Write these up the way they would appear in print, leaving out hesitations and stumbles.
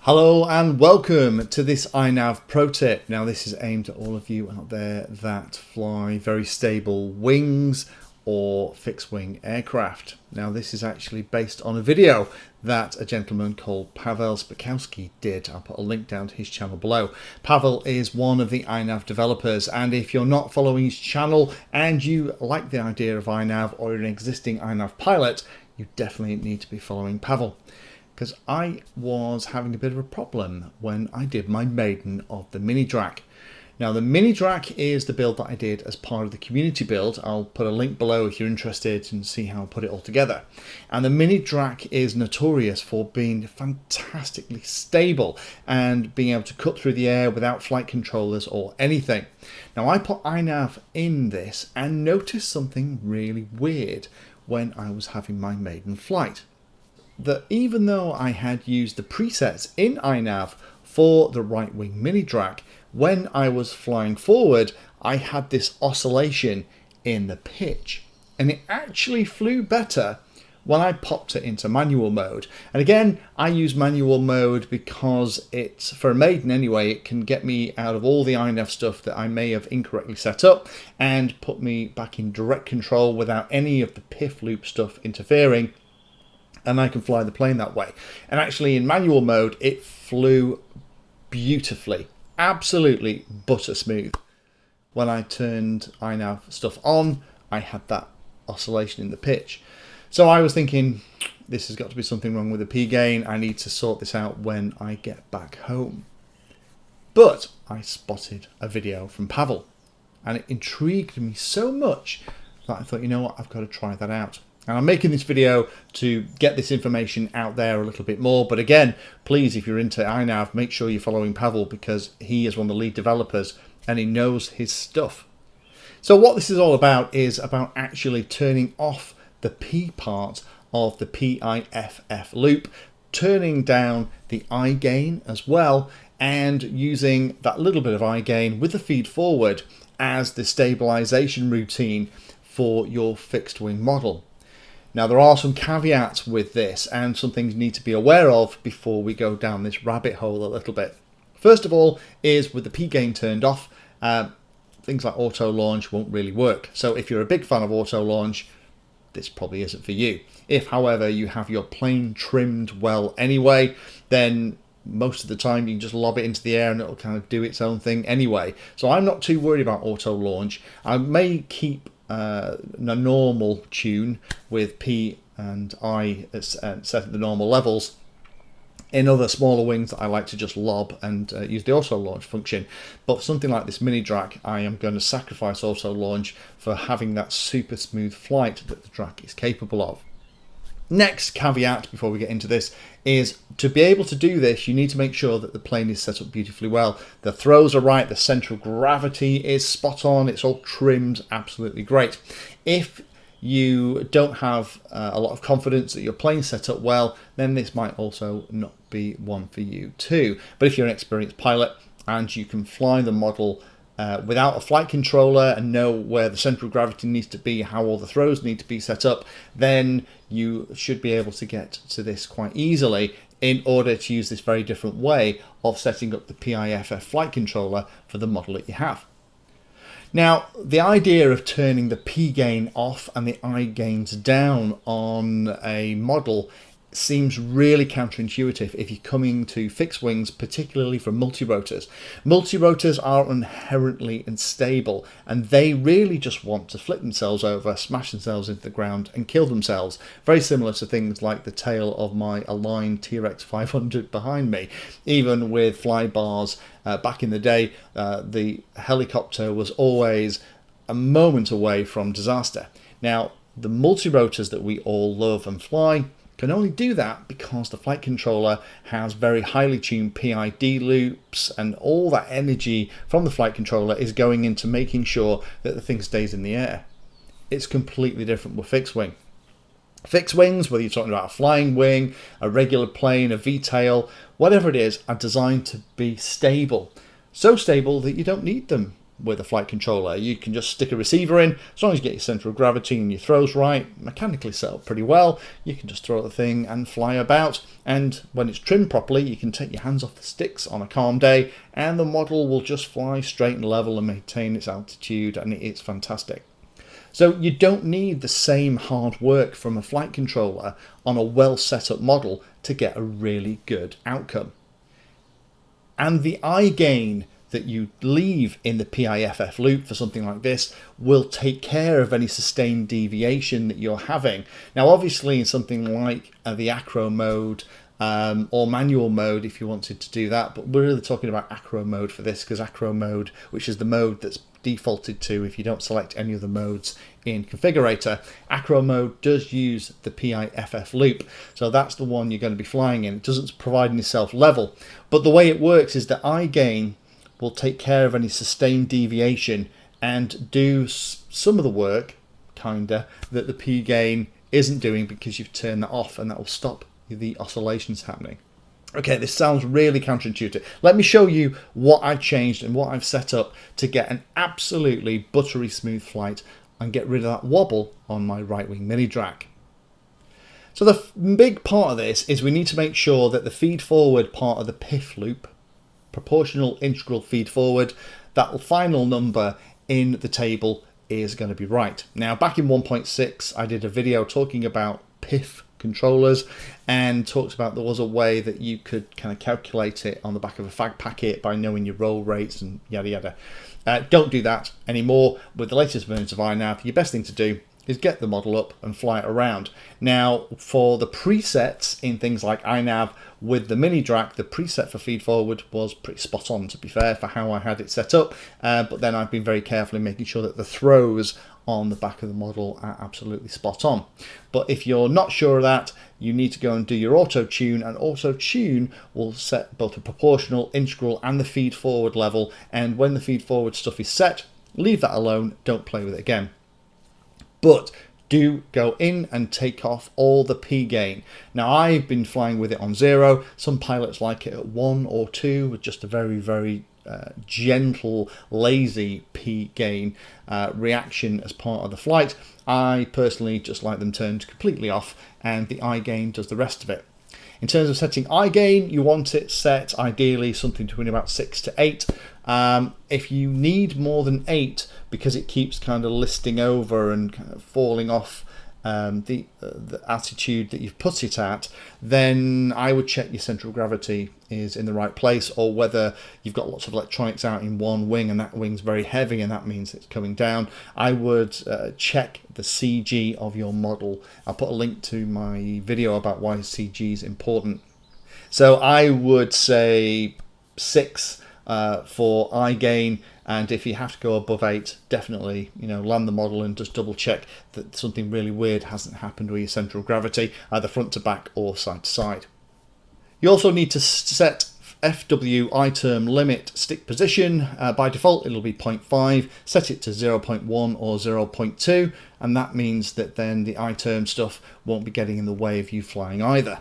Hello and welcome to this iNav Pro Tip. Now this is aimed at all of you out there that fly very stable wings or fixed wing aircraft. Now this is actually based on a video that a gentleman called Paweł Spakowski did. I'll put a link down to his channel below. Paweł is one of the iNav developers, and if you're not following his channel and you like the idea of iNav or you're an existing iNav pilot, you definitely need to be following Paweł. Because I was having a bit of a problem when I did my maiden of the mini drac. Now the mini drac is the build that I did as part of the community build. I'll put a link below if you're interested and see how I put it all together. And the mini drac is notorious for being fantastically stable and being able to cut through the air without flight controllers or anything. Now I put iNav in this and noticed something really weird when I was having my maiden flight. That even though I had used the presets in iNav for the right wing mini drac, when I was flying forward, I had this oscillation in the pitch, and it actually flew better when I popped it into manual mode. And again, I use manual mode because it's, for a maiden anyway, it can get me out of all the iNav stuff that I may have incorrectly set up and put me back in direct control without any of the PIF loop stuff interfering. And I can fly the plane that way. And actually in manual mode, it flew beautifully, absolutely butter smooth. When I turned iNav stuff on, I had that oscillation in the pitch. So I was thinking, this has got to be something wrong with the P gain. I need to sort this out when I get back home. But I spotted a video from Paweł, and it intrigued me so much that I thought, you know what, I've got to try that out. And I'm making this video to get this information out there a little bit more. But again, please, if you're into iNav, make sure you're following Paweł, because he is one of the lead developers and he knows his stuff. So what this is all about is about actually turning off the P part of the PIFF loop, turning down the I gain as well, and using that little bit of I gain with the feed forward as the stabilization routine for your fixed wing model. Now there are some caveats with this and some things you need to be aware of before we go down this rabbit hole a little bit. First of all is with the P gain turned off, things like auto launch won't really work. So if you're a big fan of auto launch, this probably isn't for you. If however you have your plane trimmed well anyway, then most of the time you can just lob it into the air and it'll kind of do its own thing anyway. So I'm not too worried about auto launch. I may keep a normal tune with P and I set at the normal levels. In other smaller wings that I like to just lob and use the auto launch function. But for something like this mini drac, I am going to sacrifice auto launch for having that super smooth flight that the drac is capable of. Next caveat before we get into this is to be able to do this, you need to make sure that the plane is set up beautifully well. The throws are right, the central gravity is spot on, it's all trimmed absolutely great. If you don't have a lot of confidence that your plane's set up well, then this might also not be one for you too. But if you're an experienced pilot and you can fly the model without a flight controller and know where the central of gravity needs to be, how all the throws need to be set up, then you should be able to get to this quite easily in order to use this very different way of setting up the PIFF flight controller for the model that you have. Now, the idea of turning the P gain off and the I gains down on a model seems really counterintuitive if you're coming to fixed wings, particularly for multirotors. Multirotors are inherently unstable and they really just want to flip themselves over, smash themselves into the ground and kill themselves. Very similar to things like the tail of my aligned T-Rex 500 behind me. Even with fly bars back in the day, the helicopter was always a moment away from disaster. Now, the multirotors that we all love and fly can only do that because the flight controller has very highly tuned PID loops, and all that energy from the flight controller is going into making sure that the thing stays in the air. It's completely different with fixed wing. Fixed wings, whether you're talking about a flying wing, a regular plane, a V-tail, whatever it is, are designed to be stable. So stable that you don't need them with a flight controller. You can just stick a receiver in, as long as you get your center of gravity and your throws right, mechanically set up pretty well, you can just throw the thing and fly about. And when it's trimmed properly, you can take your hands off the sticks on a calm day and the model will just fly straight and level and maintain its altitude, and it's fantastic. So you don't need the same hard work from a flight controller on a well set up model to get a really good outcome. And the eye gain that you leave in the PIFF loop for something like this will take care of any sustained deviation that you're having. Now obviously in something like the acro mode or manual mode, if you wanted to do that, but we're really talking about acro mode for this, because acro mode, which is the mode that's defaulted to if you don't select any of the modes in configurator, acro mode does use the PIFF loop, so that's the one you're going to be flying in. It doesn't provide any self level, but the way it works is that eye gain will take care of any sustained deviation and do some of the work kinda that the P gain isn't doing, because you've turned that off, and that will stop the oscillations happening. Okay, this sounds really counterintuitive. Let me show you what I've changed and what I've set up to get an absolutely buttery smooth flight and get rid of that wobble on my right wing mini drag. So the big part of this is we need to make sure that the feed forward part of the PIF loop, proportional integral feed forward, that final number in the table is going to be right. Now back in 1.6 I did a video talking about PIF controllers and talked about there was a way that you could kind of calculate it on the back of a fag packet by knowing your roll rates and yada yada. Don't do that anymore. With the latest versions of iNav, your best thing to do is get the model up and fly it around. Now for the presets in things like iNav with the mini drag, the preset for feed forward was pretty spot on, to be fair, for how I had it set up, but then I've been very careful in making sure that the throws on the back of the model are absolutely spot on. But if you're not sure of that, you need to go and do your auto tune, and auto tune will set both the proportional, integral and the feed forward level, and when the feed forward stuff is set, leave that alone, don't play with it again. But do go in and take off all the P gain. Now I've been flying with it on 0. Some pilots like it at 1 or 2 with just a very gentle, lazy P gain reaction as part of the flight. I personally just like them turned completely off, and the eye gain does the rest of it. In terms of setting eye gain, you want it set ideally something between about 6 to 8. If you need more than 8 because it keeps kind of listing over and kind of falling off the attitude that you've put it at, then I would check your central gravity is in the right place, or whether you've got lots of electronics out in one wing and that wing's very heavy and that means it's coming down. I would check the CG of your model. I'll put a link to my video about why CG is important. So I would say 6 for eye gain, and if you have to go above 8, definitely, you know, land the model and just double check that something really weird hasn't happened with your central gravity, either front to back or side to side. You also need to set FW I-term limit stick position. By default it'll be 0.5, set it to 0.1 or 0.2, and that means that then the I-term stuff won't be getting in the way of you flying either.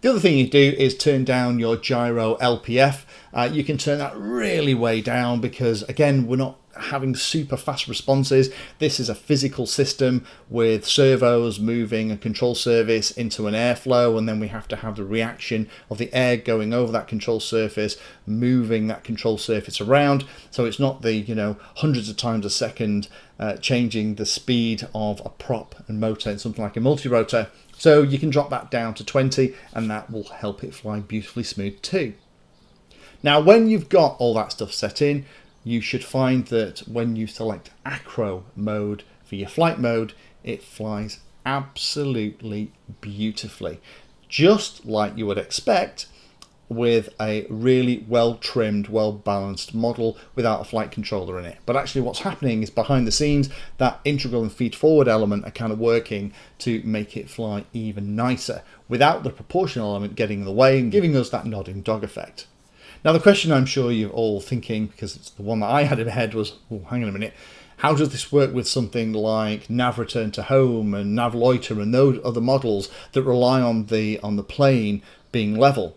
The other thing you do is turn down your Gyro LPF. You can turn that really way down because, again, we're not having super fast responses. This is a physical system with servos moving a control surface into an airflow, and then we have to have the reaction of the air going over that control surface, moving that control surface around. So it's not the, you know, hundreds of times a second changing the speed of a prop and motor in something like a multi-rotor. So you can drop that down to 20 and that will help it fly beautifully smooth too. Now when you've got all that stuff set in, you should find that when you select acro mode for your flight mode, it flies absolutely beautifully, just like you would expect with a really well trimmed, well balanced model without a flight controller in it. But actually what's happening is behind the scenes, that integral and feed forward element are kind of working to make it fly even nicer without the proportional element getting in the way and giving us that nodding dog effect. Now the question I'm sure you're all thinking, because it's the one that I had in my head, was, oh, hang on a minute, how does this work with something like nav return to home and nav loiter and those other models that rely on the plane being level?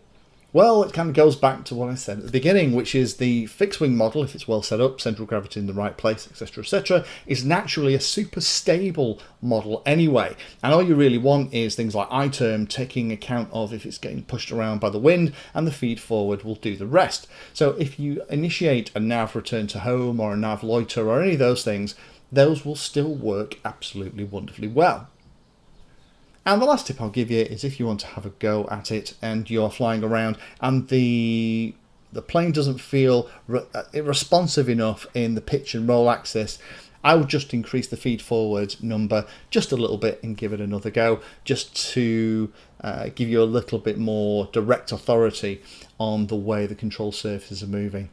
Well, it kind of goes back to what I said at the beginning, which is the fixed wing model, if it's well set up, central gravity in the right place, etc., is naturally a super stable model anyway. And all you really want is things like I-term taking account of if it's getting pushed around by the wind, and the feed forward will do the rest. So if you initiate a nav return to home or a nav loiter or any of those things, those will still work absolutely wonderfully well. And the last tip I'll give you is if you want to have a go at it and you're flying around and the plane doesn't feel responsive enough in the pitch and roll axis, I would just increase the feed forward number just a little bit and give it another go, just to give you a little bit more direct authority on the way the control surfaces are moving.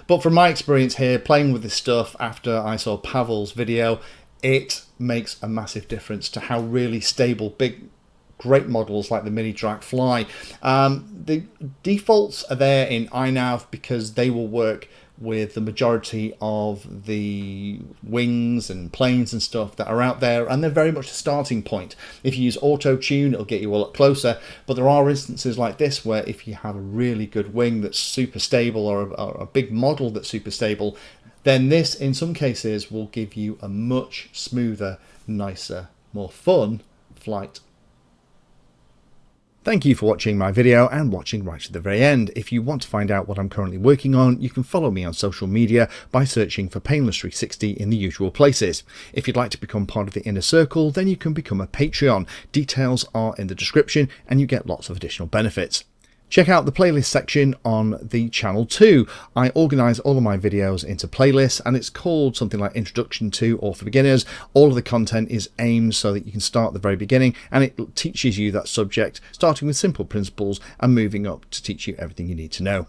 But from my experience here, playing with this stuff after I saw Pavel's video, it makes a massive difference to how really stable, big, great models like the Mini Drak fly. The defaults are there in iNav because they will work with the majority of the wings and planes and stuff that are out there, and they're very much a starting point. If you use auto-tune, it'll get you a lot closer, but there are instances like this where if you have a really good wing that's super stable, or a big model that's super stable, then this in some cases will give you a much smoother, nicer, more fun flight. Thank you for watching my video and watching right to the very end. If you want to find out what I'm currently working on, you can follow me on social media by searching for Painless360 in the usual places. If you'd like to become part of the inner circle, then you can become a Patreon. Details are in the description and you get lots of additional benefits. Check out the playlist section on the channel too. I organise all of my videos into playlists, and it's called something like Introduction to or for Beginners. All of the content is aimed so that you can start at the very beginning, and it teaches you that subject, starting with simple principles and moving up to teach you everything you need to know.